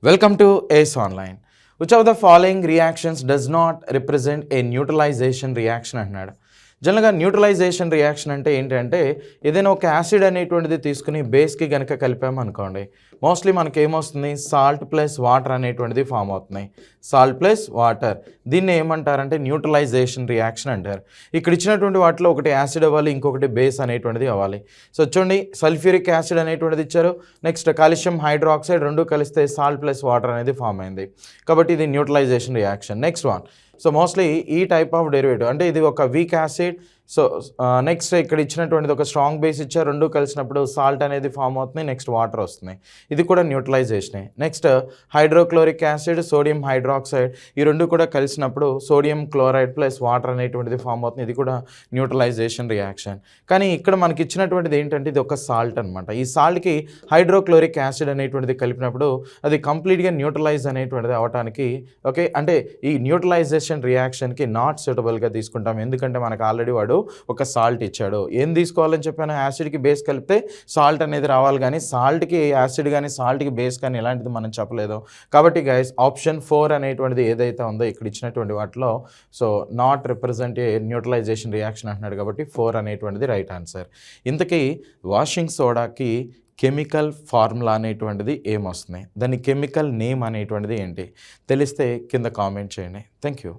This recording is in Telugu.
Welcome to ACE Online. Which of the following reactions does not represent a neutralization reaction అంటున్నాడు. జనరల్గా న్యూట్రలైజేషన్ రియాక్షన్ అంటే ఏంటంటే ఏదైనా ఒక యాసిడ్ అనేటువంటిది తీసుకుని బేస్కి కనుక కలిపామనుకోండి, మోస్ట్లీ మనకి ఏమొస్తుంది, సాల్ట్ ప్లస్ వాటర్ అనేటువంటిది ఫామ్ అవుతున్నాయి. సాల్ట్ ప్లస్ వాటర్, దీన్ని ఏమంటారంటే న్యూట్రలైజేషన్ రియాక్షన్ అంటారు. ఇక్కడ ఇచ్చినటువంటి వాటిలో ఒకటి యాసిడ్ అవ్వాలి, ఇంకొకటి బేస్ అనేటువంటిది అవ్వాలి. సో చూడండి, సల్ఫ్యూరిక్ యాసిడ్ అనేటువంటిది ఇచ్చారు, నెక్స్ట్ కాల్షియం హైడ్రాక్సైడ్ రెండు కలిస్తే సాల్ట్ ప్లస్ వాటర్ అనేది ఫామ్ అయింది. కాబట్టి ఇది neutralisation reaction. Next one, so mostly ఈ టైప్ ఆఫ్ డెరివేటివ్ అంటే ఇది ఒక వీక్ యాసిడ్. సో నెక్స్ట్ ఇక్కడ ఇచ్చినటువంటిది ఒక స్ట్రాంగ్ బేస్ ఇచ్చారు, రెండు కలిసినప్పుడు సాల్ట్ అనేది ఫామ్ అవుతుంది, నెక్స్ట్ వాటర్ వస్తుంది, ఇది కూడా న్యూట్రలైజేషనే. Next hydrochloric acid, sodium hydroxide, ఈ రెండు కూడా కలిసినప్పుడు సోడియం క్లోరైడ్ ప్లస్ వాటర్ అనేటువంటిది ఫామ్ అవుతుంది, ఇది కూడా న్యూట్రలైజేషన్ రియాక్షన్. కానీ ఇక్కడ మనకి ఇచ్చినటువంటిది ఏంటంటే ఇది ఒక సాల్ట్ అనమాట. ఈ సాల్ట్కి హైడ్రోక్లోరిక్ యాసిడ్ అనేటువంటిది కలిపినప్పుడు అది కంప్లీట్గా న్యూట్రలైజ్ అనేటువంటిది అవడానికి ఓకే, అంటే ఈ న్యూట్రలైజేషన్ రియాక్షన్కి నాట్ సూటబుల్గా తీసుకుంటాం, ఎందుకంటే మనకు ఆల్రెడీ వాడు ఒక సాల్ట్ ఇచ్చాడు. ఏం తీసుకోవాలని చెప్పాను, యాసిడ్కి బేస్ కలిపితే సాల్ట్ అనేది రావాలి, కానీ సాల్ట్కి యాసిడ్ కానీ సాల్ట్కి బేస్ కానీ ఇలాంటిది మనం చెప్పలేదు. కాబట్టి గైస్ ఆప్షన్ 4 అనేటువంటిది ఏదైతే ఉందో ఇక్కడ ఇచ్చినటువంటి వాటిలో so not represent A neutralisation reaction అంటున్నాడు, కాబట్టి 4 అనేటువంటిది రైట్ ఆన్సర్. ఇంతకీ వాషింగ్ సోడాకి కెమికల్ ఫార్ములా అనేటువంటిది ఏమొస్తున్నాయి, దాని కెమికల్ నేమ్ అనేటువంటిది ఏంటి తెలిస్తే కింద కామెంట్ చేయండి. Thank you.